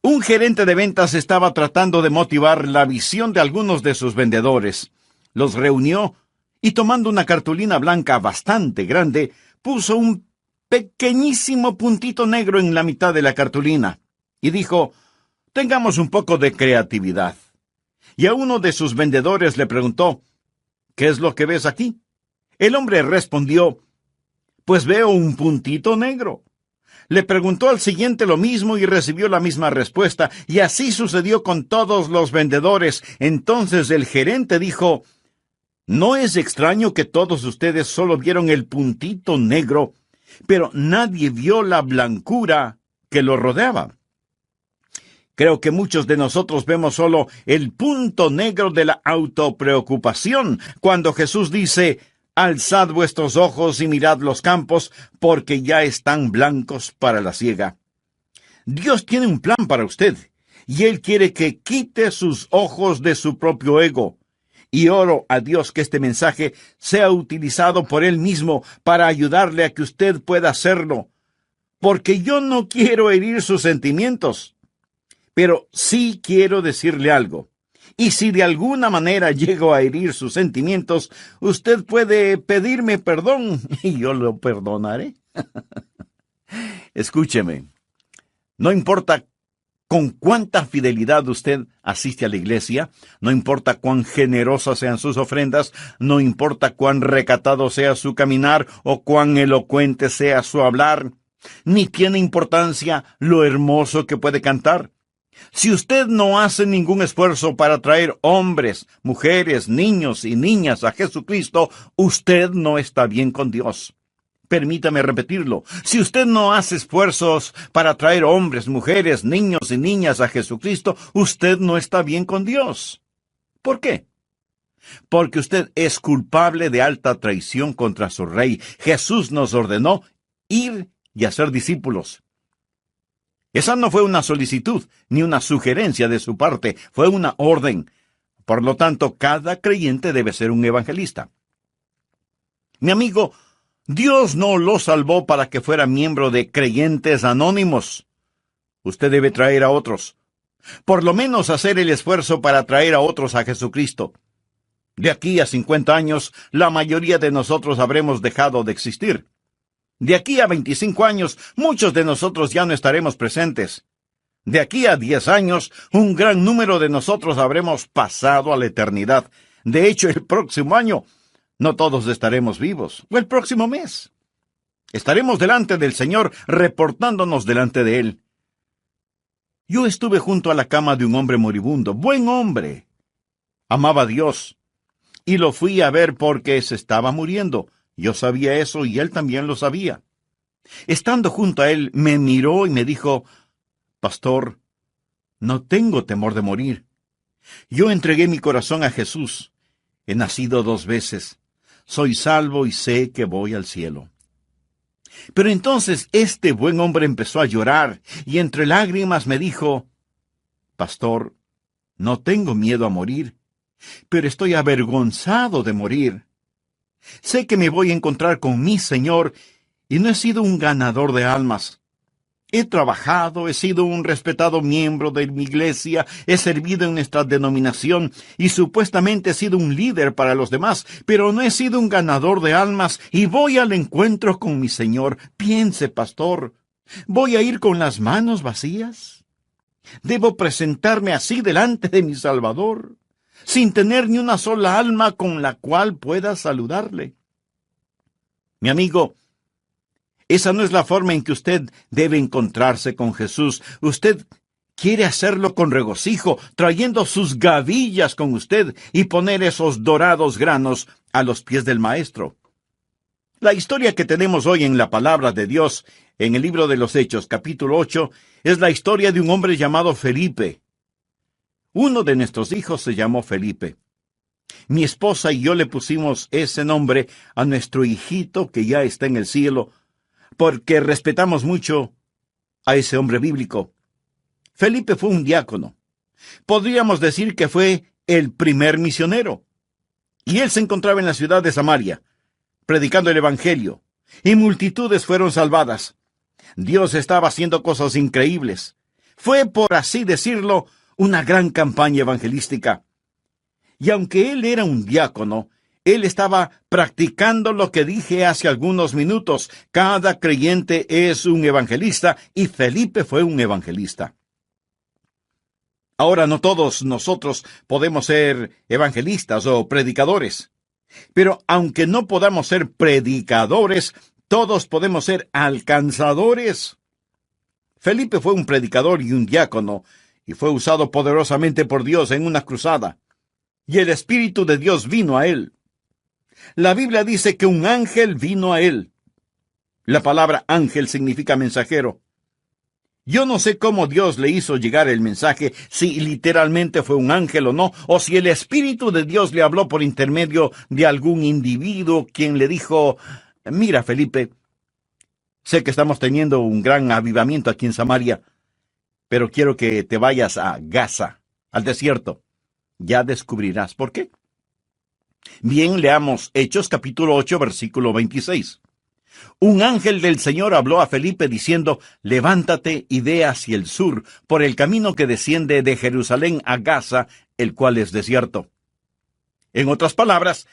Un gerente de ventas estaba tratando de motivar la visión de algunos de sus vendedores. Los reunió y, tomando una cartulina blanca bastante grande, puso un pequeñísimo puntito negro en la mitad de la cartulina y dijo: «Tengamos un poco de creatividad». Y a uno de sus vendedores le preguntó: «¿Qué es lo que ves aquí?». El hombre respondió: «Pues veo un puntito negro». Le preguntó al siguiente lo mismo y recibió la misma respuesta, y así sucedió con todos los vendedores. Entonces el gerente dijo: «¿No es extraño que todos ustedes solo vieron el puntito negro, pero nadie vio la blancura que lo rodeaba?» Creo que muchos de nosotros vemos solo el punto negro de la autopreocupación, cuando Jesús dice: «Alzad vuestros ojos y mirad los campos, porque ya están blancos para la siega». Dios tiene un plan para usted, y Él quiere que quite sus ojos de su propio ego. Y oro a Dios que este mensaje sea utilizado por Él mismo para ayudarle a que usted pueda hacerlo, porque yo no quiero herir sus sentimientos. Pero sí quiero decirle algo. Y si de alguna manera llego a herir sus sentimientos, usted puede pedirme perdón y yo lo perdonaré. Escúcheme. No importa con cuánta fidelidad usted asiste a la iglesia, no importa cuán generosas sean sus ofrendas, no importa cuán recatado sea su caminar o cuán elocuente sea su hablar, ni tiene importancia lo hermoso que puede cantar. Si usted no hace ningún esfuerzo para traer hombres, mujeres, niños y niñas a Jesucristo, usted no está bien con Dios. Permítame repetirlo. Si usted no hace esfuerzos para traer hombres, mujeres, niños y niñas a Jesucristo, usted no está bien con Dios. ¿Por qué? Porque usted es culpable de alta traición contra su Rey. Jesús nos ordenó ir y hacer discípulos. Esa no fue una solicitud, ni una sugerencia de su parte, fue una orden. Por lo tanto, cada creyente debe ser un evangelista. Mi amigo, Dios no lo salvó para que fuera miembro de Creyentes Anónimos. Usted debe traer a otros. Por lo menos hacer el esfuerzo para traer a otros a Jesucristo. De aquí a 50 años, la mayoría de nosotros habremos dejado de existir. De aquí a 25 años, muchos de nosotros ya no estaremos presentes. De aquí a 10 años, un gran número de nosotros habremos pasado a la eternidad. De hecho, el próximo año, no todos estaremos vivos. O el próximo mes. Estaremos delante del Señor, reportándonos delante de Él. Yo estuve junto a la cama de un hombre moribundo, buen hombre. Amaba a Dios. Y lo fui a ver porque se estaba muriendo. Yo sabía eso y él también lo sabía. Estando junto a él, me miró y me dijo: «Pastor, no tengo temor de morir. Yo entregué mi corazón a Jesús. He nacido 2 veces. Soy salvo y sé que voy al cielo». Pero entonces este buen hombre empezó a llorar y entre lágrimas me dijo: «Pastor, no tengo miedo a morir, pero estoy avergonzado de morir. Sé que me voy a encontrar con mi Señor y no he sido un ganador de almas. He trabajado, he sido un respetado miembro de mi iglesia, he servido en nuestra denominación y supuestamente he sido un líder para los demás, pero no he sido un ganador de almas y voy al encuentro con mi Señor. Piense, pastor, ¿voy a ir con las manos vacías? ¿Debo presentarme así delante de mi Salvador, sin tener ni una sola alma con la cual pueda saludarle? Mi amigo, esa no es la forma en que usted debe encontrarse con Jesús. Usted quiere hacerlo con regocijo, trayendo sus gavillas con usted y poner esos dorados granos a los pies del Maestro. La historia que tenemos hoy en la palabra de Dios, en el libro de los Hechos, capítulo 8, es la historia de un hombre llamado Felipe. Uno de nuestros hijos se llamó Felipe. Mi esposa y yo le pusimos ese nombre a nuestro hijito que ya está en el cielo, porque respetamos mucho a ese hombre bíblico. Felipe fue un diácono. Podríamos decir que fue el primer misionero. Y él se encontraba en la ciudad de Samaria, predicando el Evangelio, y multitudes fueron salvadas. Dios estaba haciendo cosas increíbles. Fue, por así decirlo, una gran campaña evangelística. Y aunque él era un diácono, él estaba practicando lo que dije hace algunos minutos. Cada creyente es un evangelista y Felipe fue un evangelista. Ahora, no todos nosotros podemos ser evangelistas o predicadores. Pero aunque no podamos ser predicadores, todos podemos ser alcanzadores. Felipe fue un predicador y un diácono, y fue usado poderosamente por Dios en una cruzada. Y el Espíritu de Dios vino a él. La Biblia dice que un ángel vino a él. La palabra ángel significa mensajero. Yo no sé cómo Dios le hizo llegar el mensaje, si literalmente fue un ángel o no, o si el Espíritu de Dios le habló por intermedio de algún individuo quien le dijo: mira, Felipe, sé que estamos teniendo un gran avivamiento aquí en Samaria, pero quiero que te vayas a Gaza, al desierto. Ya descubrirás por qué. Bien, leamos Hechos capítulo 8, versículo 26. Un ángel del Señor habló a Felipe diciendo: levántate y ve hacia el sur, por el camino que desciende de Jerusalén a Gaza, el cual es desierto. En otras palabras,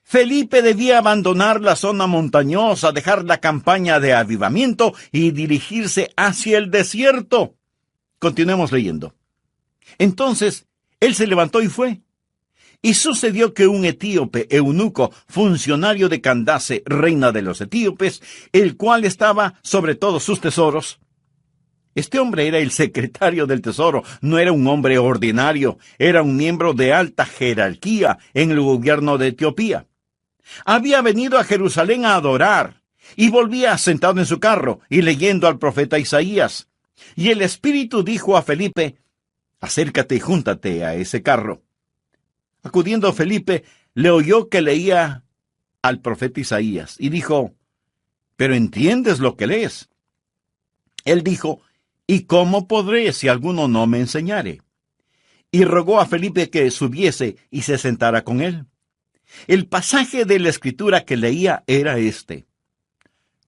Felipe debía abandonar la zona montañosa, dejar la campaña de avivamiento y dirigirse hacia el desierto. Continuemos leyendo. Entonces, él se levantó y fue. Y sucedió que un etíope eunuco, funcionario de Candace, reina de los etíopes, el cual estaba sobre todos sus tesoros. Este hombre era el secretario del tesoro, no era un hombre ordinario, era un miembro de alta jerarquía en el gobierno de Etiopía. Había venido a Jerusalén a adorar, y volvía sentado en su carro y leyendo al profeta Isaías. Y el Espíritu dijo a Felipe: acércate y júntate a ese carro. Acudiendo Felipe, le oyó que leía al profeta Isaías, y dijo: ¿pero entiendes lo que lees? Él dijo: ¿y cómo podré si alguno no me enseñare? Y rogó a Felipe que subiese y se sentara con él. El pasaje de la Escritura que leía era este: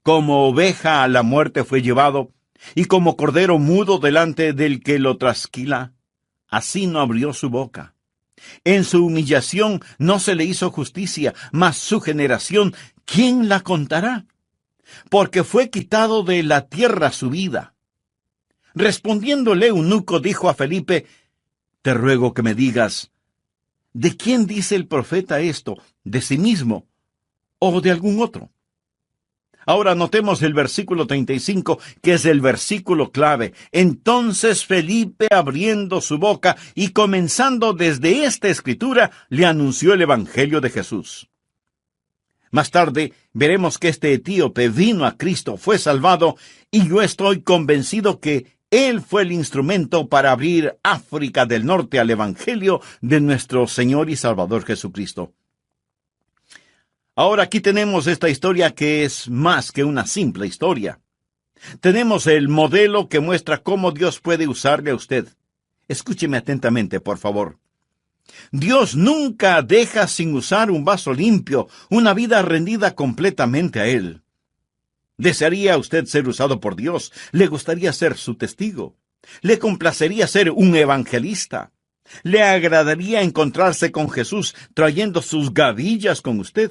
como oveja a la muerte fue llevado, y como cordero mudo delante del que lo trasquila, así no abrió su boca. En su humillación no se le hizo justicia, mas su generación, ¿quién la contará? Porque fue quitado de la tierra su vida. Respondiéndole eunuco, dijo a Felipe: te ruego que me digas, ¿de quién dice el profeta esto? ¿De sí mismo o de algún otro? Ahora notemos el versículo 35, que es el versículo clave. Entonces Felipe, abriendo su boca y comenzando desde esta escritura, le anunció el evangelio de Jesús. Más tarde veremos que este etíope vino a Cristo, fue salvado, y yo estoy convencido que él fue el instrumento para abrir África del Norte al evangelio de nuestro Señor y Salvador Jesucristo. Ahora aquí tenemos esta historia que es más que una simple historia. Tenemos el modelo que muestra cómo Dios puede usarle a usted. Escúcheme atentamente, por favor. Dios nunca deja sin usar un vaso limpio, una vida rendida completamente a Él. ¿Desearía usted ser usado por Dios? ¿Le gustaría ser su testigo? ¿Le complacería ser un evangelista? ¿Le agradaría encontrarse con Jesús trayendo sus gavillas con usted?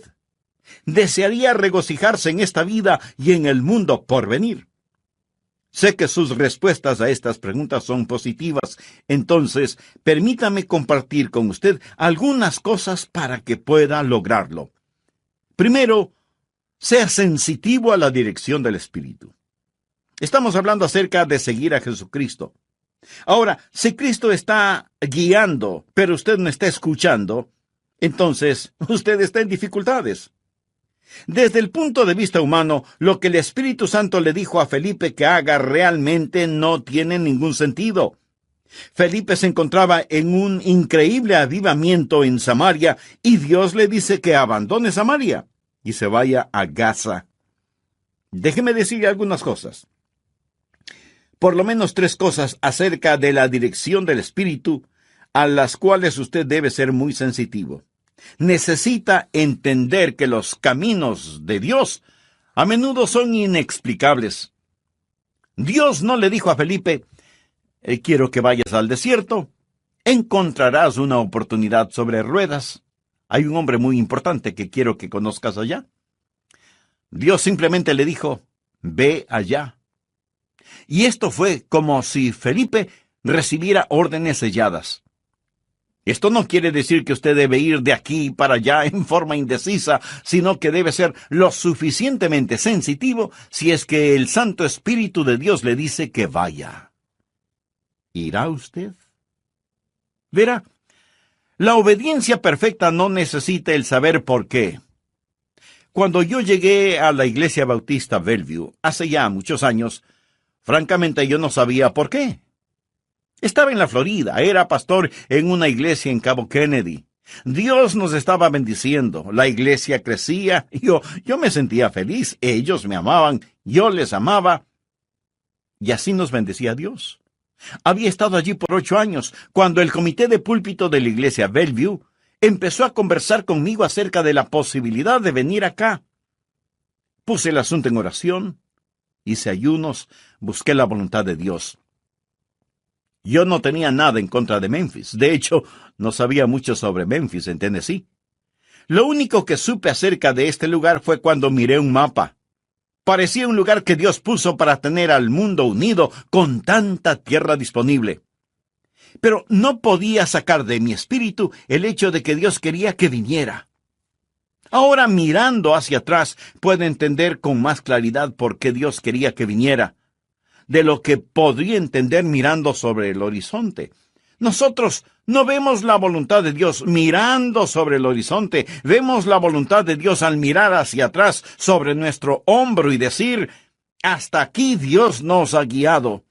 ¿Desearía regocijarse en esta vida y en el mundo por venir? Sé que sus respuestas a estas preguntas son positivas, entonces permítame compartir con usted algunas cosas para que pueda lograrlo. Primero, sea sensitivo a la dirección del Espíritu. Estamos hablando acerca de seguir a Jesucristo. Ahora, si Cristo está guiando, pero usted no está escuchando, entonces usted está en dificultades. Desde el punto de vista humano, lo que el Espíritu Santo le dijo a Felipe que haga realmente no tiene ningún sentido. Felipe se encontraba en un increíble avivamiento en Samaria y Dios le dice que abandone Samaria y se vaya a Gaza. Déjeme decirle algunas cosas. Por lo menos 3 cosas acerca de la dirección del Espíritu a las cuales usted debe ser muy sensitivo. Necesita entender que los caminos de Dios a menudo son inexplicables. Dios no le dijo a Felipe: quiero que vayas al desierto. Encontrarás una oportunidad sobre ruedas. Hay un hombre muy importante que quiero que conozcas allá. Dios simplemente le dijo, ve allá. Y esto fue como si Felipe recibiera órdenes selladas. Esto no quiere decir que usted debe ir de aquí para allá en forma indecisa, sino que debe ser lo suficientemente sensitivo si es que el Santo Espíritu de Dios le dice que vaya. ¿Irá usted? Verá, la obediencia perfecta no necesita el saber por qué. Cuando yo llegué a la Iglesia Bautista Bellevue, hace ya muchos años, francamente yo no sabía por qué. Estaba en la Florida, era pastor en una iglesia en Cabo Kennedy. Dios nos estaba bendiciendo, la iglesia crecía, yo me sentía feliz, ellos me amaban, yo les amaba, y así nos bendecía Dios. Había estado allí por 8 años, cuando el comité de púlpito de la iglesia Bellevue empezó a conversar conmigo acerca de la posibilidad de venir acá. Puse el asunto en oración, hice ayunos, busqué la voluntad de Dios. Yo no tenía nada en contra de Memphis. De hecho, no sabía mucho sobre Memphis en Tennessee. Lo único que supe acerca de este lugar fue cuando miré un mapa. Parecía un lugar que Dios puso para tener al mundo unido con tanta tierra disponible. Pero no podía sacar de mi espíritu el hecho de que Dios quería que viniera. Ahora, mirando hacia atrás, puedo entender con más claridad por qué Dios quería que viniera, de lo que podría entender mirando sobre el horizonte. Nosotros no vemos la voluntad de Dios mirando sobre el horizonte, vemos la voluntad de Dios al mirar hacia atrás sobre nuestro hombro y decir, hasta aquí Dios nos ha guiado.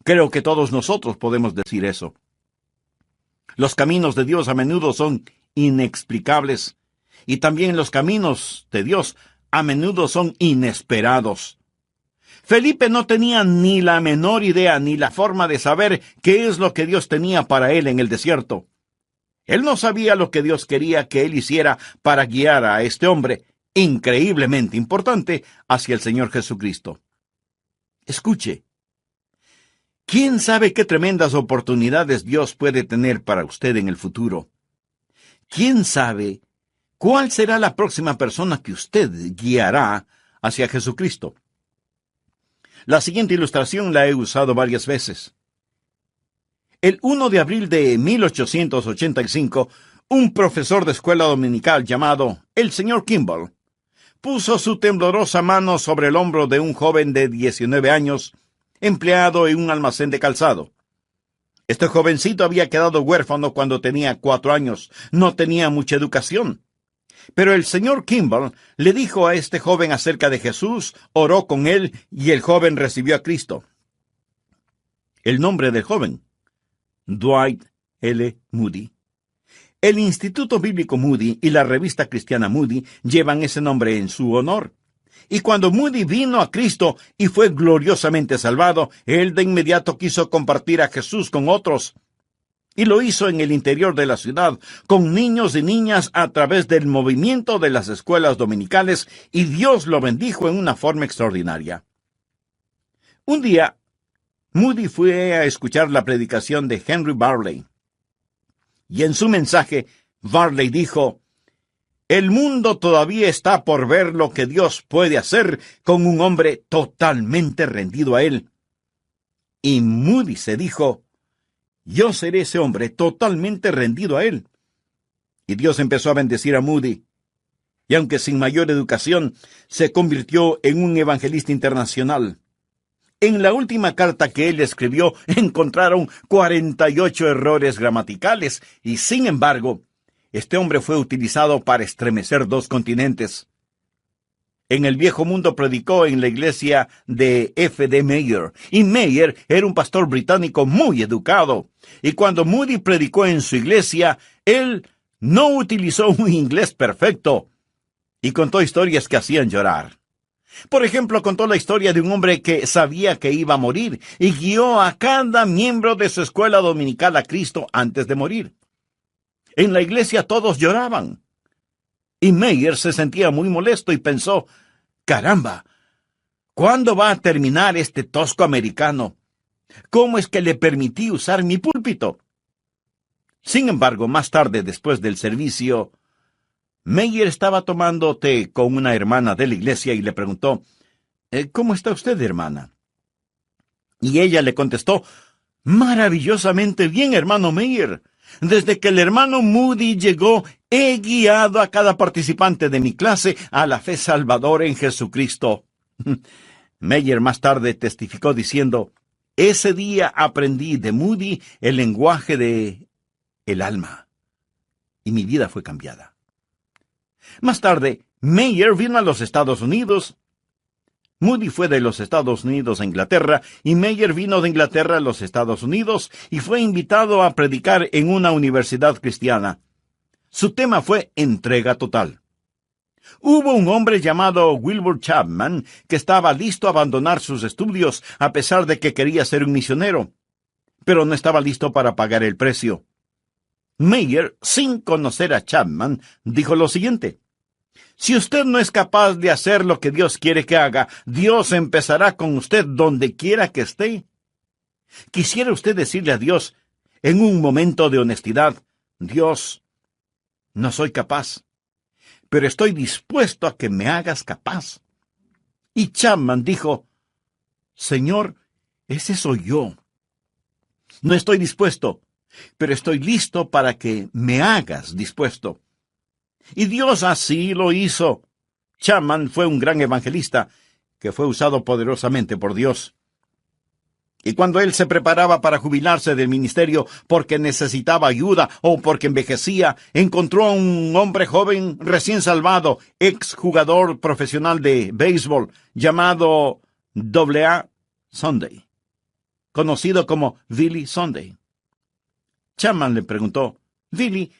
Creo que todos nosotros podemos decir eso. Los caminos de Dios a menudo son inexplicables, y también los caminos de Dios a menudo son inesperados. Felipe no tenía ni la menor idea ni la forma de saber qué es lo que Dios tenía para él en el desierto. Él no sabía lo que Dios quería que él hiciera para guiar a este hombre, increíblemente importante, hacia el Señor Jesucristo. Escuche. ¿Quién sabe qué tremendas oportunidades Dios puede tener para usted en el futuro? ¿Quién sabe cuál será la próxima persona que usted guiará hacia Jesucristo? La siguiente ilustración la he usado varias veces. El 1 de abril de 1885, un profesor de escuela dominical llamado el señor Kimball puso su temblorosa mano sobre el hombro de un joven de 19 años, empleado en un almacén de calzado. Este jovencito había quedado huérfano cuando tenía 4 años, no tenía mucha educación. Pero el señor Kimball le dijo a este joven acerca de Jesús, oró con él y el joven recibió a Cristo. El nombre del joven, Dwight L. Moody. El Instituto Bíblico Moody y la revista cristiana Moody llevan ese nombre en su honor. Y cuando Moody vino a Cristo y fue gloriosamente salvado, él de inmediato quiso compartir a Jesús con otros. Y lo hizo en el interior de la ciudad, con niños y niñas a través del movimiento de las escuelas dominicales, y Dios lo bendijo en una forma extraordinaria. Un día, Moody fue a escuchar la predicación de Henry Barley. Y en su mensaje, Barley dijo, «El mundo todavía está por ver lo que Dios puede hacer con un hombre totalmente rendido a Él». Y Moody se dijo, «Yo seré ese hombre totalmente rendido a Él». Y Dios empezó a bendecir a Moody. Y aunque sin mayor educación, se convirtió en un evangelista internacional. En la última carta que él escribió, encontraron 48 errores gramaticales. Y sin embargo, este hombre fue utilizado para estremecer 2 continentes. En el viejo mundo predicó en la iglesia de F. D. Meyer, y Meyer era un pastor británico muy educado. Y cuando Moody predicó en su iglesia, él no utilizó un inglés perfecto, y contó historias que hacían llorar. Por ejemplo, contó la historia de un hombre que sabía que iba a morir, y guió a cada miembro de su escuela dominical a Cristo antes de morir. En la iglesia todos lloraban. Y Meyer se sentía muy molesto y pensó, «Caramba, ¿cuándo va a terminar este tosco americano? ¿Cómo es que le permití usar mi púlpito? Sin embargo, más tarde, después del servicio, Meyer estaba tomando té con una hermana de la iglesia y le preguntó, ¿cómo está usted, hermana? Y ella le contestó, maravillosamente bien, hermano Meyer. Desde que el hermano Moody llegó, he guiado a cada participante de mi clase a la fe salvadora en Jesucristo. Meyer más tarde testificó diciendo, ese día aprendí de Moody el lenguaje de el alma, y mi vida fue cambiada. Más tarde, Meyer vino a los Estados Unidos. Moody fue de los Estados Unidos a Inglaterra, y Meyer vino de Inglaterra a los Estados Unidos y fue invitado a predicar en una universidad cristiana. Su tema fue entrega total. Hubo un hombre llamado Wilbur Chapman que estaba listo a abandonar sus estudios a pesar de que quería ser un misionero, pero no estaba listo para pagar el precio. Meyer, sin conocer a Chapman, dijo lo siguiente: si usted no es capaz de hacer lo que Dios quiere que haga, Dios empezará con usted donde quiera que esté. ¿Quisiera usted decirle a Dios, en un momento de honestidad, Dios, no soy capaz, pero estoy dispuesto a que me hagas capaz? Y Chapman dijo, Señor, ese soy yo. No estoy dispuesto, pero estoy listo para que me hagas dispuesto. Y Dios así lo hizo. Chapman fue un gran evangelista que fue usado poderosamente por Dios. Y cuando él se preparaba para jubilarse del ministerio porque necesitaba ayuda o porque envejecía, encontró a un hombre joven recién salvado, exjugador profesional de béisbol, llamado A. Sunday, conocido como Billy Sunday. Chapman le preguntó, Billy,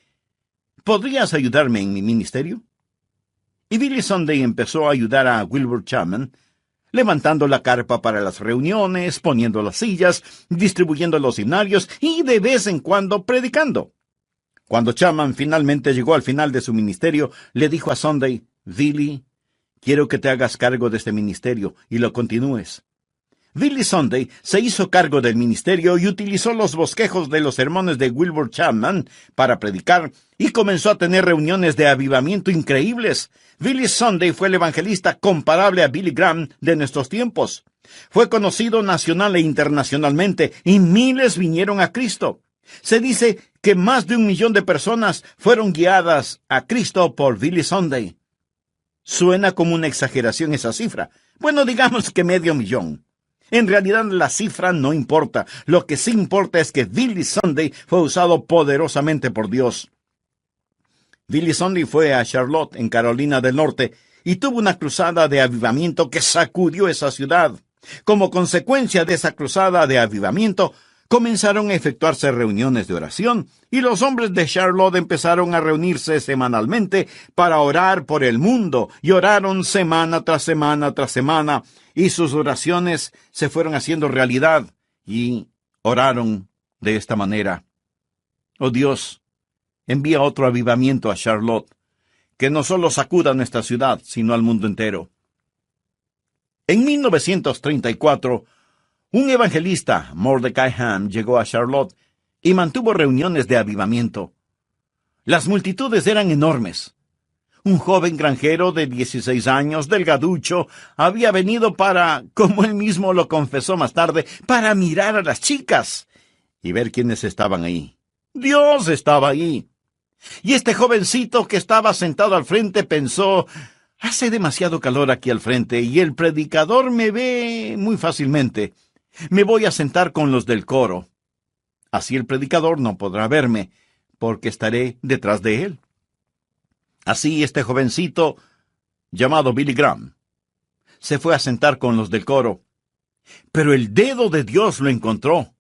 ¿podrías ayudarme en mi ministerio? Y Billy Sunday empezó a ayudar a Wilbur Chapman, levantando la carpa para las reuniones, poniendo las sillas, distribuyendo los himnarios y de vez en cuando predicando. Cuando Chapman finalmente llegó al final de su ministerio, le dijo a Sunday, Billy, quiero que te hagas cargo de este ministerio y lo continúes. Billy Sunday se hizo cargo del ministerio y utilizó los bosquejos de los sermones de Wilbur Chapman para predicar y comenzó a tener reuniones de avivamiento increíbles. Billy Sunday fue el evangelista comparable a Billy Graham de nuestros tiempos. Fue conocido nacional e internacionalmente y miles vinieron a Cristo. Se dice que más de 1 millón de personas fueron guiadas a Cristo por Billy Sunday. Suena como una exageración esa cifra. Bueno, digamos que 500,000. En realidad la cifra no importa. Lo que sí importa es que Billy Sunday fue usado poderosamente por Dios. Billy Sunday fue a Charlotte, en Carolina del Norte, y tuvo una cruzada de avivamiento que sacudió esa ciudad. Como consecuencia de esa cruzada de avivamiento, comenzaron a efectuarse reuniones de oración, y los hombres de Charlotte empezaron a reunirse semanalmente para orar por el mundo, y oraron semana tras semana tras semana, y sus oraciones se fueron haciendo realidad, y oraron de esta manera. Oh Dios, envía otro avivamiento a Charlotte, que no solo sacuda nuestra ciudad, sino al mundo entero. En 1934, un evangelista, Mordecai Ham, llegó a Charlotte y mantuvo reuniones de avivamiento. Las multitudes eran enormes. Un joven granjero de 16 años, delgaducho, había venido para, como él mismo lo confesó más tarde, para mirar a las chicas y ver quiénes estaban ahí. Dios estaba ahí. Y este jovencito que estaba sentado al frente pensó, hace demasiado calor aquí al frente y el predicador me ve muy fácilmente. Me voy a sentar con los del coro. Así el predicador no podrá verme, porque estaré detrás de él. Así este jovencito, llamado Billy Graham, se fue a sentar con los del coro. Pero el dedo de Dios lo encontró.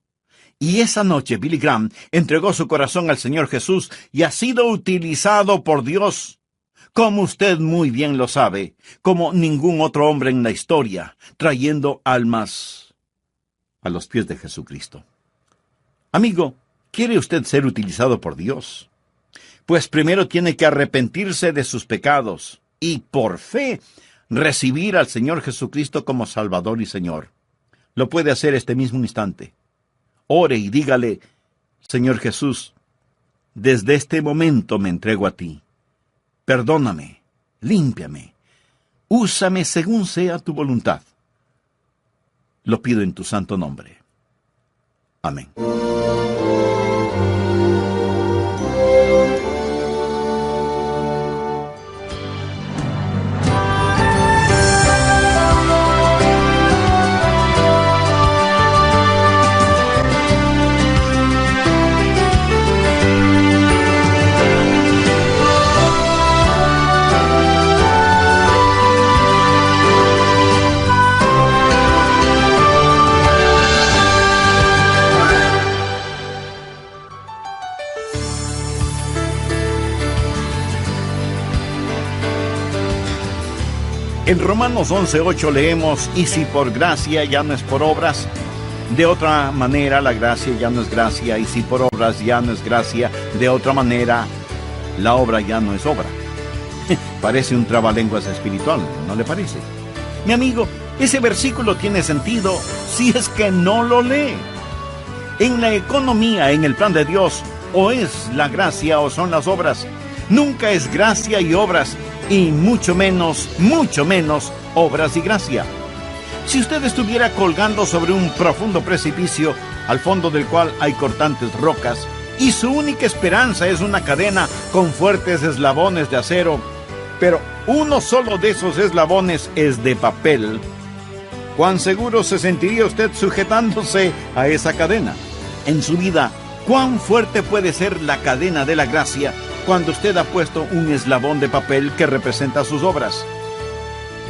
Y esa noche Billy Graham entregó su corazón al Señor Jesús y ha sido utilizado por Dios, como usted muy bien lo sabe, como ningún otro hombre en la historia, trayendo almas a los pies de Jesucristo. Amigo, ¿quiere usted ser utilizado por Dios? Pues primero tiene que arrepentirse de sus pecados y, por fe, recibir al Señor Jesucristo como Salvador y Señor. Lo puede hacer este mismo instante. ore y dígale: Señor Jesús, desde este momento me entrego a ti. Perdóname, límpiame, úsame según sea tu voluntad. Lo pido en tu santo nombre. Amén. En Romanos 11:8 leemos: y si por gracia ya no es por obras, de otra manera la gracia ya no es gracia, y si por obras ya no es gracia, de otra manera la obra ya no es obra. Parece un trabalenguas espiritual, ¿no le parece? Mi amigo, ese versículo tiene sentido si es que no lo lee. En la economía, en el plan de Dios, o es la gracia o son las obras. Nunca es gracia y obras, y mucho menos, obras y gracia. Si usted estuviera colgando sobre un profundo precipicio, al fondo del cual hay cortantes rocas, y su única esperanza es una cadena con fuertes eslabones de acero, pero uno solo de esos eslabones es de papel, ¿cuán seguro se sentiría usted sujetándose a esa cadena? En su vida, ¿cuán fuerte puede ser la cadena de la gracia cuando usted ha puesto un eslabón de papel que representa sus obras?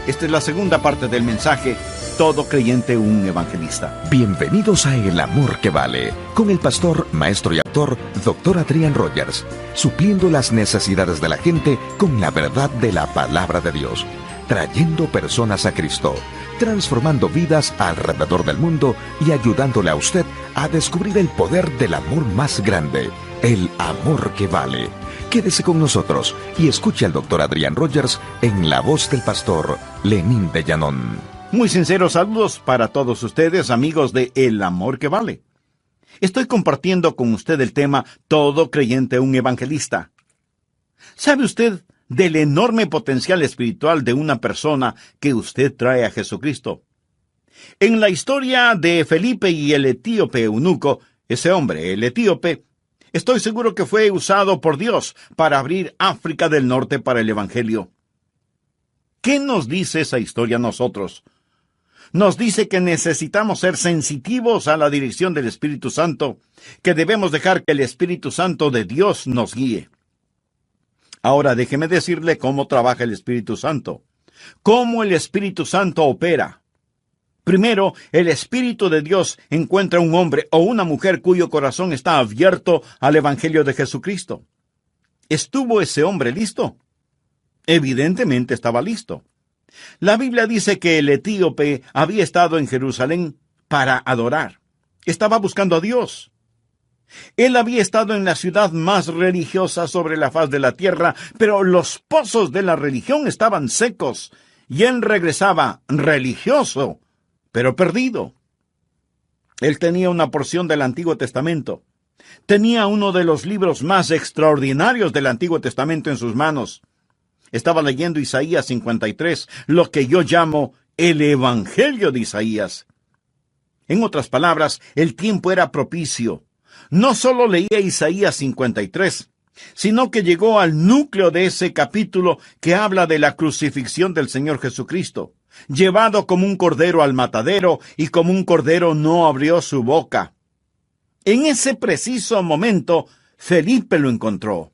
Esta es la segunda parte del mensaje: todo creyente un evangelista. Bienvenidos a El Amor que Vale, con el pastor, maestro y actor, Dr. Adrián Rogers, supliendo las necesidades de la gente con la verdad de la palabra de Dios, trayendo personas a Cristo, transformando vidas alrededor del mundo y ayudándole a usted a descubrir el poder del amor más grande, el amor que vale. Quédese con nosotros y escuche al Dr. Adrián Rogers en la voz del pastor Lenín de Llanón. Muy sinceros saludos para todos ustedes, amigos de El Amor que Vale. Estoy compartiendo con usted el tema todo creyente un evangelista. ¿Sabe usted del enorme potencial espiritual de una persona que usted trae a Jesucristo? En la historia de Felipe y el etíope eunuco, ese hombre, el etíope, estoy seguro que fue usado por Dios para abrir África del Norte para el Evangelio. ¿Qué nos dice esa historia a nosotros? Nos dice que necesitamos ser sensitivos a la dirección del Espíritu Santo, que debemos dejar que el Espíritu Santo de Dios nos guíe. Ahora déjeme decirle cómo trabaja el Espíritu Santo, cómo el Espíritu Santo opera. Primero, el Espíritu de Dios encuentra un hombre o una mujer cuyo corazón está abierto al Evangelio de Jesucristo. ¿Estuvo ese hombre listo? Evidentemente estaba listo. La Biblia dice que el etíope había estado en Jerusalén para adorar. Estaba buscando a Dios. Él había estado en la ciudad más religiosa sobre la faz de la tierra, pero los pozos de la religión estaban secos, y él regresaba religioso, pero perdido. Él tenía una porción del Antiguo Testamento. Tenía uno de los libros más extraordinarios del Antiguo Testamento en sus manos. Estaba leyendo Isaías 53, lo que yo llamo el Evangelio de Isaías. En otras palabras, el tiempo era propicio. No solo leía Isaías 53, sino que llegó al núcleo de ese capítulo que habla de la crucifixión del Señor Jesucristo, llevado como un cordero al matadero, y como un cordero no abrió su boca. En ese preciso momento, Felipe lo encontró.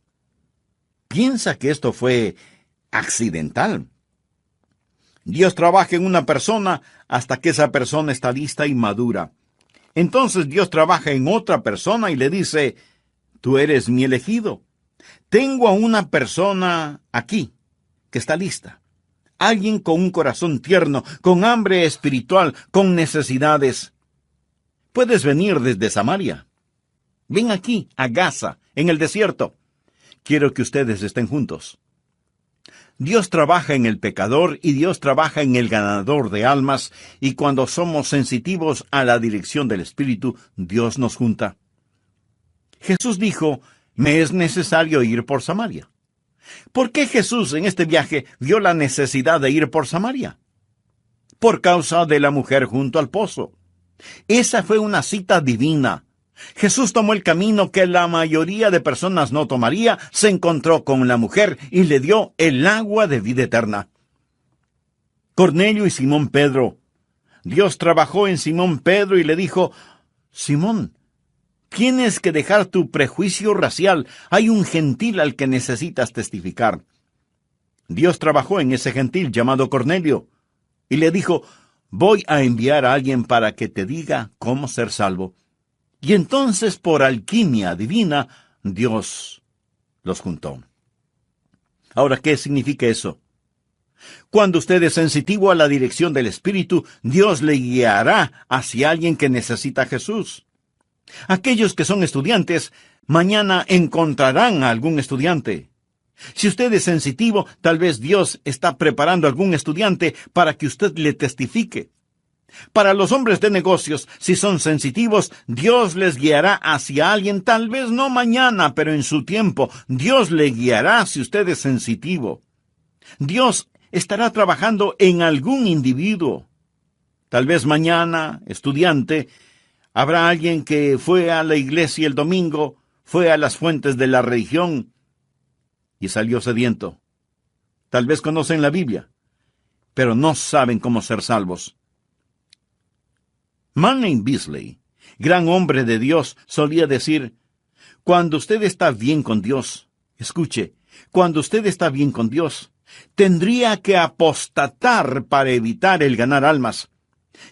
¿Piensa que esto fue accidental? Dios trabaja en una persona hasta que esa persona está lista y madura. Entonces Dios trabaja en otra persona y le dice: tú eres mi elegido. Tengo a una persona aquí que está lista. Alguien con un corazón tierno, con hambre espiritual, con necesidades. Puedes venir desde Samaria. Ven aquí, a Gaza, en el desierto. Quiero que ustedes estén juntos. Dios trabaja en el pecador y Dios trabaja en el ganador de almas, y cuando somos sensitivos a la dirección del Espíritu, Dios nos junta. Jesús dijo, me es necesario ir por Samaria. ¿Por qué Jesús en este viaje vio la necesidad de ir por Samaria? Por causa de la mujer junto al pozo. Esa fue una cita divina. Jesús tomó el camino que la mayoría de personas no tomaría, se encontró con la mujer y le dio el agua de vida eterna. Cornelio y Simón Pedro. Dios trabajó en Simón Pedro y le dijo, Simón, tienes que dejar tu prejuicio racial. Hay un gentil al que necesitas testificar. Dios trabajó en ese gentil llamado Cornelio y le dijo, voy a enviar a alguien para que te diga cómo ser salvo. Y entonces, por alquimia divina, Dios los juntó. Ahora, ¿qué significa eso? Cuando usted es sensitivo a la dirección del Espíritu, Dios le guiará hacia alguien que necesita a Jesús. Aquellos que son estudiantes, mañana encontrarán a algún estudiante. Si usted es sensitivo, tal vez Dios está preparando a algún estudiante para que usted le testifique. Para los hombres de negocios, si son sensitivos, Dios les guiará hacia alguien, tal vez no mañana, pero en su tiempo. Dios le guiará si usted es sensitivo. Dios estará trabajando en algún individuo. Tal vez mañana, estudiante, habrá alguien que fue a la iglesia el domingo, fue a las fuentes de la religión y salió sediento. Tal vez conocen la Biblia, pero no saben cómo ser salvos. Manning Beasley, gran hombre de Dios, solía decir, cuando usted está bien con Dios, escuche, cuando usted está bien con Dios, tendría que apostatar para evitar el ganar almas.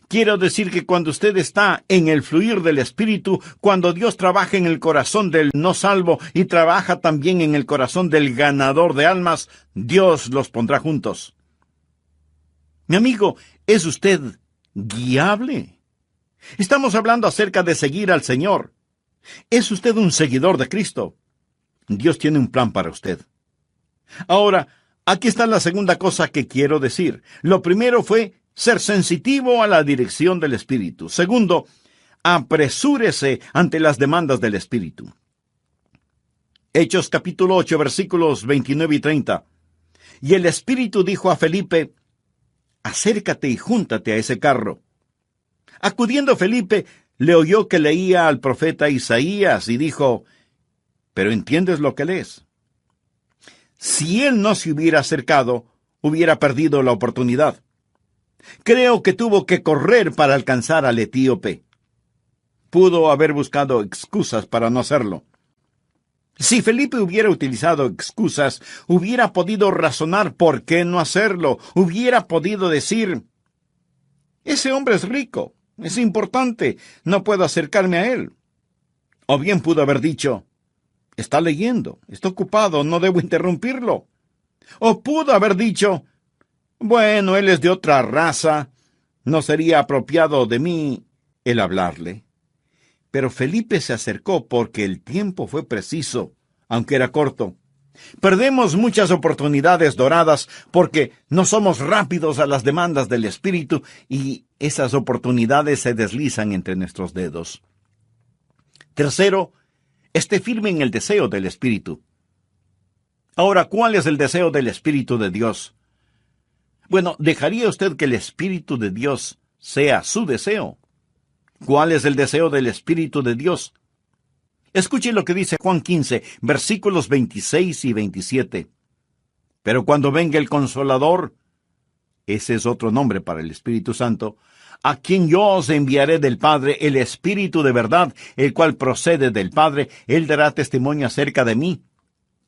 Quiero decir que cuando usted está en el fluir del Espíritu, cuando Dios trabaja en el corazón del no salvo y trabaja también en el corazón del ganador de almas, Dios los pondrá juntos. Mi amigo, ¿es usted guiable? Estamos hablando acerca de seguir al Señor. ¿Es usted un seguidor de Cristo? Dios tiene un plan para usted. Ahora, aquí está la segunda cosa que quiero decir. Lo primero fue ser sensitivo a la dirección del Espíritu. Segundo, apresúrese ante las demandas del Espíritu. Hechos capítulo 8, versículos 29 y 30. Y el Espíritu dijo a Felipe, acércate y júntate a ese carro. Acudiendo Felipe, le oyó que leía al profeta Isaías y dijo, ¿pero entiendes lo que lees? Si él no se hubiera acercado, hubiera perdido la oportunidad. Creo que tuvo que correr para alcanzar al etíope. Pudo haber buscado excusas para no hacerlo. Si Felipe hubiera utilizado excusas, hubiera podido razonar por qué no hacerlo. Hubiera podido decir, ese hombre es rico, es importante, no puedo acercarme a él. O bien pudo haber dicho, está leyendo, está ocupado, no debo interrumpirlo. O pudo haber dicho, bueno, él es de otra raza, no sería apropiado de mí el hablarle. Pero Felipe se acercó porque el tiempo fue preciso, aunque era corto. Perdemos muchas oportunidades doradas porque no somos rápidos a las demandas del Espíritu y esas oportunidades se deslizan entre nuestros dedos. Tercero, esté firme en el deseo del Espíritu. Ahora, ¿cuál es el deseo del Espíritu de Dios? Bueno, ¿dejaría usted que el Espíritu de Dios sea su deseo? ¿Cuál es el deseo del Espíritu de Dios? Escuche lo que dice Juan 15, versículos 26 y 27. Pero cuando venga el Consolador, ese es otro nombre para el Espíritu Santo, a quien yo os enviaré del Padre, el Espíritu de verdad, el cual procede del Padre, él dará testimonio acerca de mí,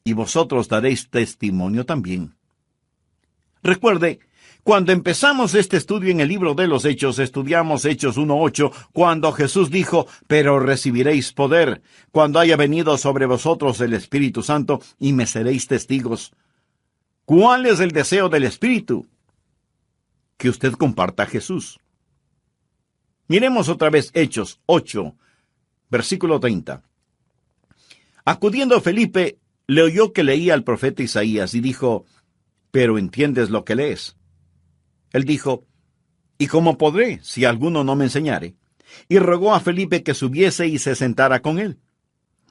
y vosotros daréis testimonio también. Recuerde, cuando empezamos este estudio en el libro de los Hechos, estudiamos Hechos 1:8, cuando Jesús dijo, pero recibiréis poder, cuando haya venido sobre vosotros el Espíritu Santo, y me seréis testigos. ¿Cuál es el deseo del Espíritu? Que usted comparta a Jesús. Miremos otra vez Hechos 8, versículo 30. Acudiendo Felipe, le oyó que leía al profeta Isaías, y dijo, pero entiendes lo que lees. Él dijo, ¿y cómo podré, si alguno no me enseñare? Y rogó a Felipe que subiese y se sentara con él.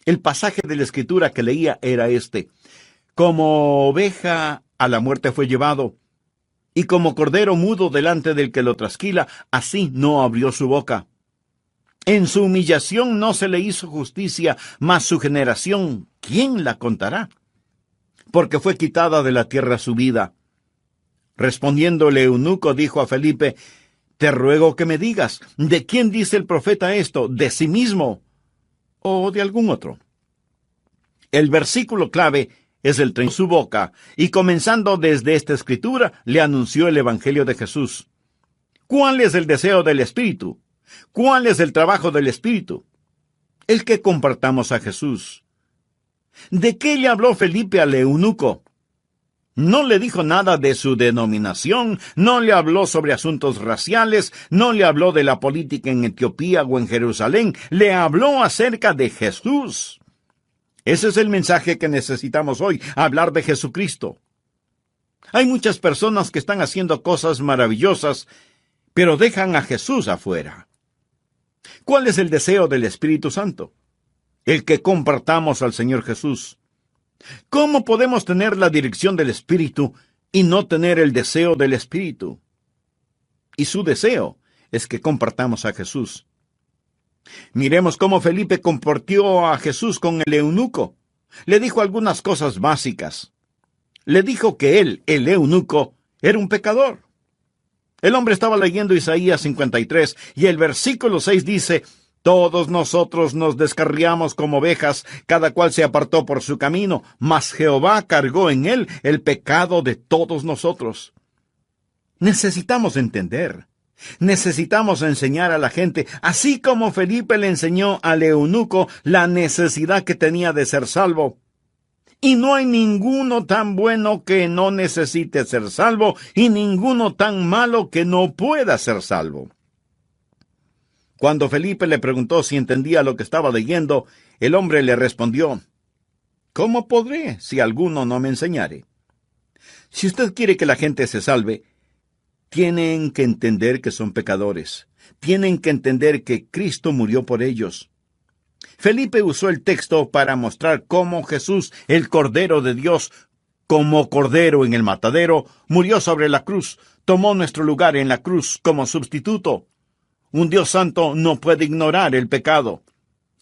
El pasaje de la Escritura que leía era este: como oveja a la muerte fue llevado, y como cordero mudo delante del que lo trasquila, así no abrió su boca. En su humillación no se le hizo justicia, mas su generación, ¿quién la contará? Porque fue quitada de la tierra su vida. Respondiendo el eunuco dijo a Felipe, te ruego que me digas, ¿de quién dice el profeta esto? ¿De sí mismo o de algún otro? El versículo clave es el en su boca, y comenzando desde esta escritura, le anunció el Evangelio de Jesús. ¿Cuál es el deseo del Espíritu? ¿Cuál es el trabajo del Espíritu? El que compartamos a Jesús. ¿De qué le habló Felipe al eunuco? No le dijo nada de su denominación, no le habló sobre asuntos raciales, no le habló de la política en Etiopía o en Jerusalén, le habló acerca de Jesús. Ese es el mensaje que necesitamos hoy, hablar de Jesucristo. Hay muchas personas que están haciendo cosas maravillosas, pero dejan a Jesús afuera. ¿Cuál es el deseo del Espíritu Santo? El que compartamos al Señor Jesús. ¿Cómo podemos tener la dirección del Espíritu y no tener el deseo del Espíritu? Y su deseo es que compartamos a Jesús. Miremos cómo Felipe compartió a Jesús con el eunuco. Le dijo algunas cosas básicas. Le dijo que él, el eunuco, era un pecador. El hombre estaba leyendo Isaías 53 y el versículo 6 dice: todos nosotros nos descarriamos como ovejas, cada cual se apartó por su camino, mas Jehová cargó en él el pecado de todos nosotros. Necesitamos entender. Necesitamos enseñar a la gente, así como Felipe le enseñó al eunuco la necesidad que tenía de ser salvo. Y no hay ninguno tan bueno que no necesite ser salvo, y ninguno tan malo que no pueda ser salvo. Cuando Felipe le preguntó si entendía lo que estaba leyendo, el hombre le respondió: ¿cómo podré si alguno no me enseñare? Si usted quiere que la gente se salve, tienen que entender que son pecadores. Tienen que entender que Cristo murió por ellos. Felipe usó el texto para mostrar cómo Jesús, el Cordero de Dios, como Cordero en el matadero, murió sobre la cruz, tomó nuestro lugar en la cruz como sustituto. Un Dios santo no puede ignorar el pecado.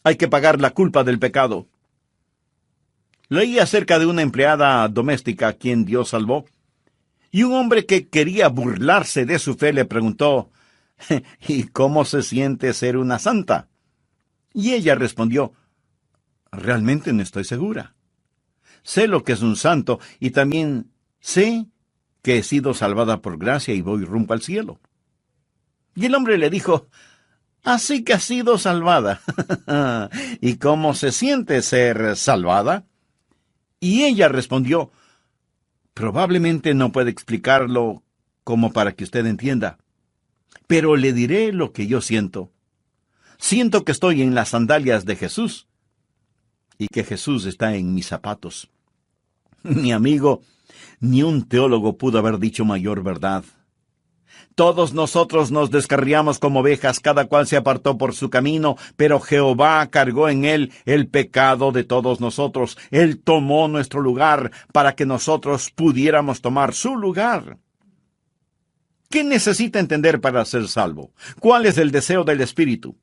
Hay que pagar la culpa del pecado. Leí acerca de una empleada doméstica a quien Dios salvó. Y un hombre que quería burlarse de su fe le preguntó: ¿y cómo se siente ser una santa? Y ella respondió: realmente no estoy segura. Sé lo que es un santo y también sé que he sido salvada por gracia y voy rumbo al cielo. Y el hombre le dijo: así que has sido salvada. ¿Y cómo se siente ser salvada? Y ella respondió: probablemente no puede explicarlo como para que usted entienda, pero le diré lo que yo siento. Siento que estoy en las sandalias de Jesús y que Jesús está en mis zapatos. Mi amigo, ni un teólogo pudo haber dicho mayor verdad. Todos nosotros nos descarriamos como ovejas, cada cual se apartó por su camino, pero Jehová cargó en él el pecado de todos nosotros. Él tomó nuestro lugar para que nosotros pudiéramos tomar su lugar. ¿Qué necesita entender para ser salvo? ¿Cuál es el deseo del Espíritu?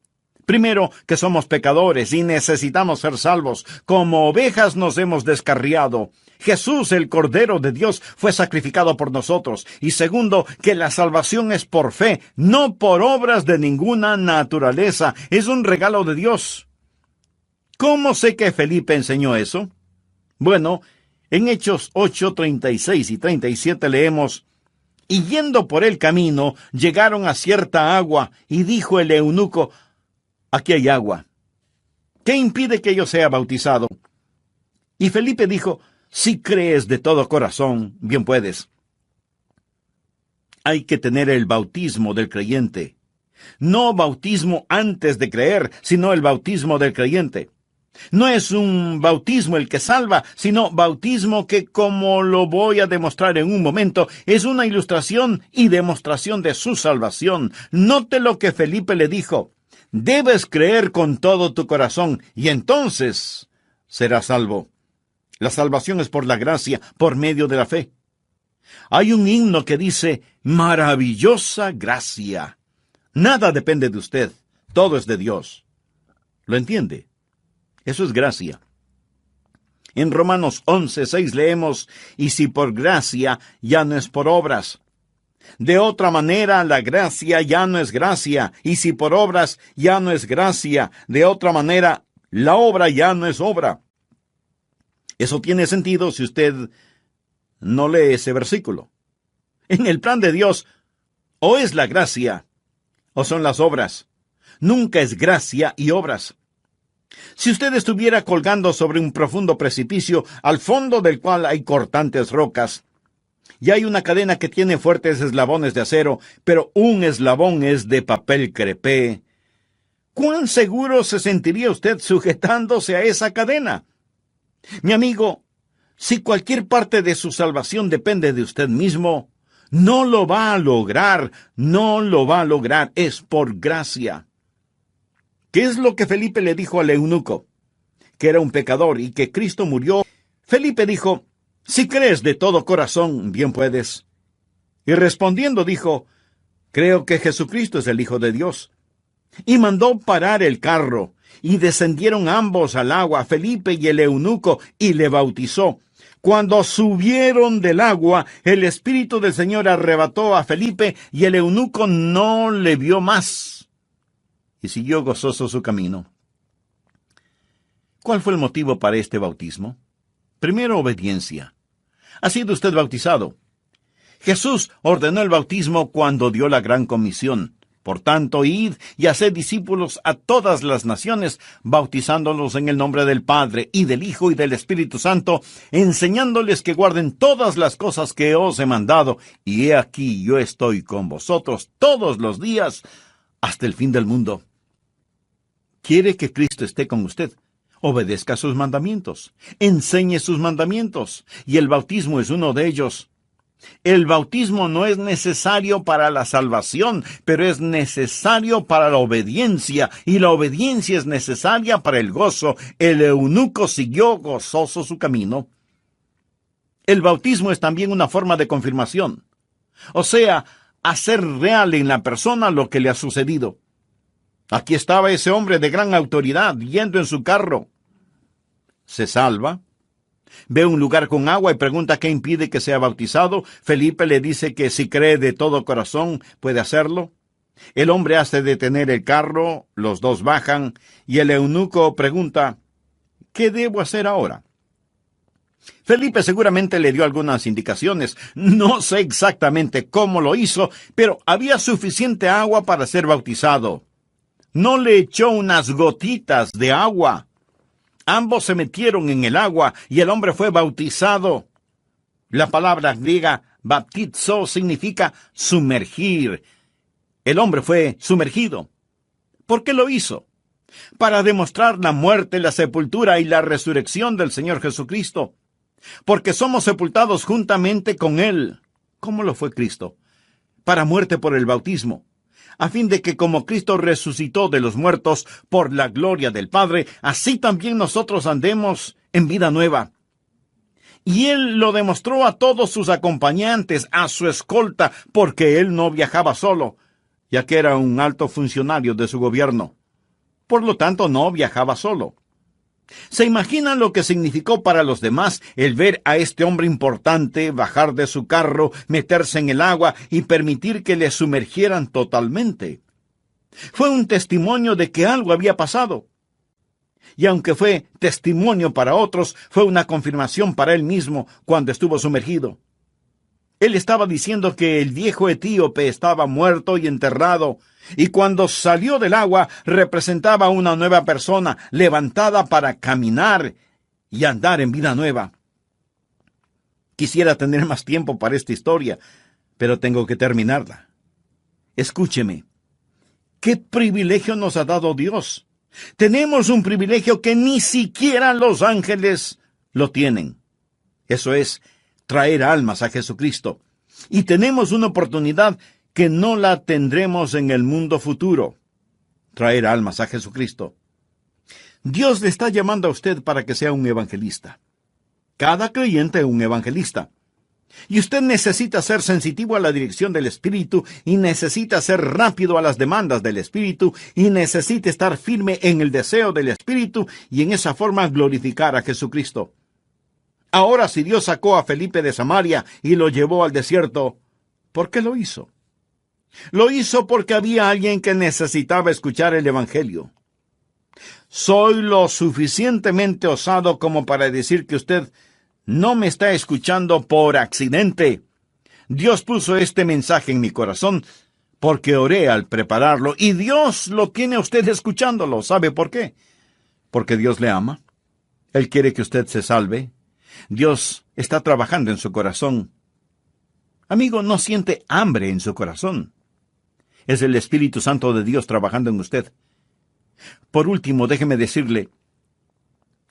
Primero, que somos pecadores y necesitamos ser salvos. Como ovejas nos hemos descarriado. Jesús, el Cordero de Dios, fue sacrificado por nosotros. Y segundo, que la salvación es por fe, no por obras de ninguna naturaleza. Es un regalo de Dios. ¿Cómo sé que Felipe enseñó eso? Bueno, en Hechos 8, 36 y 37 leemos: y yendo por el camino, llegaron a cierta agua, y dijo el eunuco: aquí hay agua. ¿Qué impide que yo sea bautizado? Y Felipe dijo: si crees de todo corazón, bien puedes. Hay que tener el bautismo del creyente. No bautismo antes de creer, sino el bautismo del creyente. No es un bautismo el que salva, sino bautismo que, como lo voy a demostrar en un momento, es una ilustración y demostración de su salvación. Note lo que Felipe le dijo: debes creer con todo tu corazón, y entonces serás salvo. La salvación es por la gracia, por medio de la fe. Hay un himno que dice: maravillosa gracia. Nada depende de usted, todo es de Dios. ¿Lo entiende? Eso es gracia. En Romanos 11:6 leemos: y si por gracia, ya no es por obras. De otra manera, la gracia ya no es gracia, y si por obras, ya no es gracia. De otra manera, la obra ya no es obra. Eso tiene sentido si usted no lee ese versículo. En el plan de Dios, o es la gracia, o son las obras. Nunca es gracia y obras. Si usted estuviera colgando sobre un profundo precipicio, al fondo del cual hay cortantes rocas, y hay una cadena que tiene fuertes eslabones de acero, pero un eslabón es de papel crepé, ¿cuán seguro se sentiría usted sujetándose a esa cadena? Mi amigo, si cualquier parte de su salvación depende de usted mismo, no lo va a lograr, es por gracia. ¿Qué es lo que Felipe le dijo al eunuco? Que era un pecador y que Cristo murió. Felipe dijo: si crees de todo corazón, bien puedes. Y respondiendo dijo: creo que Jesucristo es el Hijo de Dios. Y mandó parar el carro, y descendieron ambos al agua, Felipe y el eunuco, y le bautizó. Cuando subieron del agua, el Espíritu del Señor arrebató a Felipe, y el eunuco no le vio más, y siguió gozoso su camino. ¿Cuál fue el motivo para este bautismo? Primero, obediencia. ¿Ha sido usted bautizado? Jesús ordenó el bautismo cuando dio la gran comisión. Por tanto, id y haced discípulos a todas las naciones, bautizándolos en el nombre del Padre, y del Hijo, y del Espíritu Santo, enseñándoles que guarden todas las cosas que os he mandado. Y he aquí, yo estoy con vosotros todos los días, hasta el fin del mundo. ¿Quiere que Cristo esté con usted? Obedezca sus mandamientos, enseñe sus mandamientos, y el bautismo es uno de ellos. El bautismo no es necesario para la salvación, pero es necesario para la obediencia, y la obediencia es necesaria para el gozo. El eunuco siguió gozoso su camino. El bautismo es también una forma de confirmación, o sea, hacer real en la persona lo que le ha sucedido. Aquí estaba ese hombre de gran autoridad, yendo en su carro. Se salva, ve un lugar con agua y pregunta qué impide que sea bautizado. Felipe le dice que si cree de todo corazón puede hacerlo. El hombre hace detener el carro, los dos bajan, y el eunuco pregunta: ¿qué debo hacer ahora? Felipe seguramente le dio algunas indicaciones. No sé exactamente cómo lo hizo, pero había suficiente agua para ser bautizado. No le echó unas gotitas de agua. Ambos se metieron en el agua y el hombre fue bautizado. La palabra griega baptizo significa sumergir. El hombre fue sumergido. ¿Por qué lo hizo? Para demostrar la muerte, la sepultura y la resurrección del Señor Jesucristo. Porque somos sepultados juntamente con Él. ¿Cómo lo fue Cristo? Para muerte por el bautismo, a fin de que como Cristo resucitó de los muertos por la gloria del Padre, así también nosotros andemos en vida nueva. Y Él lo demostró a todos sus acompañantes, a su escolta, porque Él no viajaba solo, ya que era un alto funcionario de su gobierno. Por lo tanto, no viajaba solo. ¿Se imaginan lo que significó para los demás el ver a este hombre importante bajar de su carro, meterse en el agua y permitir que le sumergieran totalmente? Fue un testimonio de que algo había pasado. Y aunque fue testimonio para otros, fue una confirmación para él mismo cuando estuvo sumergido. Él estaba diciendo que el viejo etíope estaba muerto y enterrado, y cuando salió del agua representaba una nueva persona, levantada para caminar y andar en vida nueva. Quisiera tener más tiempo para esta historia, pero tengo que terminarla. Escúcheme. ¿Qué privilegio nos ha dado Dios? Tenemos un privilegio que ni siquiera los ángeles lo tienen. Eso es, traer almas a Jesucristo. Y tenemos una oportunidad que no la tendremos en el mundo futuro. Traer almas a Jesucristo. Dios le está llamando a usted para que sea un evangelista. Cada creyente es un evangelista. Y usted necesita ser sensitivo a la dirección del Espíritu, y necesita ser rápido a las demandas del Espíritu, y necesita estar firme en el deseo del Espíritu, y en esa forma glorificar a Jesucristo. Ahora, si Dios sacó a Felipe de Samaria y lo llevó al desierto, ¿por qué lo hizo? Lo hizo porque había alguien que necesitaba escuchar el Evangelio. Soy lo suficientemente osado como para decir que usted no me está escuchando por accidente. Dios puso este mensaje en mi corazón porque oré al prepararlo, y Dios lo tiene a usted escuchándolo. ¿Sabe por qué? Porque Dios le ama. Él quiere que usted se salve. Dios está trabajando en su corazón. Amigo, no siente hambre en su corazón. Es el Espíritu Santo de Dios trabajando en usted. Por último, déjeme decirle,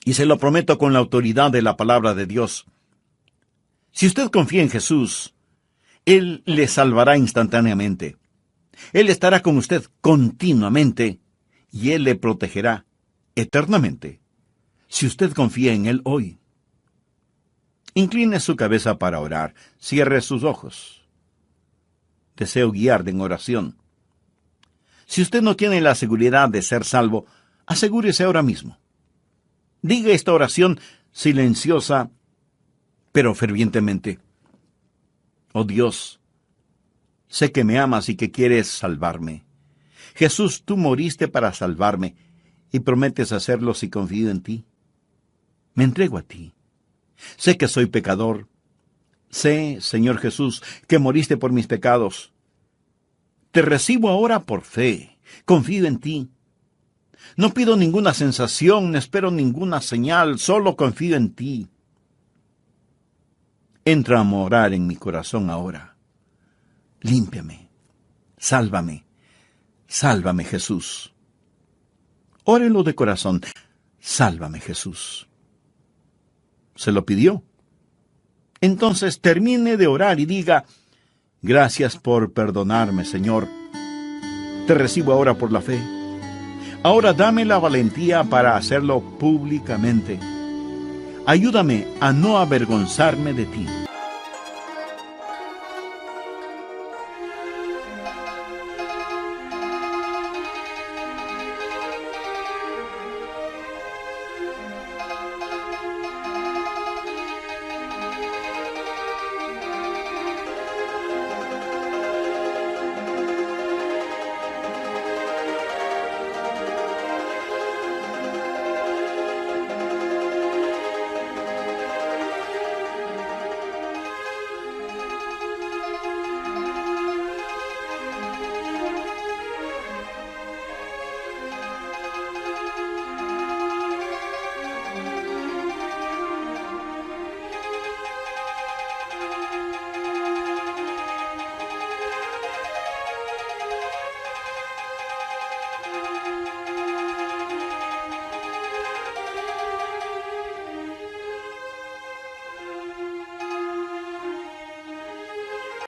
y se lo prometo con la autoridad de la palabra de Dios, si usted confía en Jesús, Él le salvará instantáneamente. Él estará con usted continuamente, y Él le protegerá eternamente, si usted confía en Él hoy. Incline su cabeza para orar. Cierre sus ojos. Deseo guiarle en oración. Si usted no tiene la seguridad de ser salvo, asegúrese ahora mismo. Diga esta oración silenciosa, pero fervientemente. Oh Dios, sé que me amas y que quieres salvarme. Jesús, tú moriste para salvarme, y prometes hacerlo si confío en ti. Me entrego a ti. Sé que soy pecador. Sé, Señor Jesús, que moriste por mis pecados. Te recibo ahora por fe. Confío en ti. No pido ninguna sensación, no espero ninguna señal, solo confío en ti. Entra a morar en mi corazón ahora. Límpiame. Sálvame. Sálvame, Jesús. Órelo de corazón. Sálvame, Jesús. ¿Se lo pidió? Entonces termine de orar y diga: gracias por perdonarme, Señor. Te recibo ahora por la fe. Ahora dame la valentía para hacerlo públicamente. Ayúdame a no avergonzarme de ti.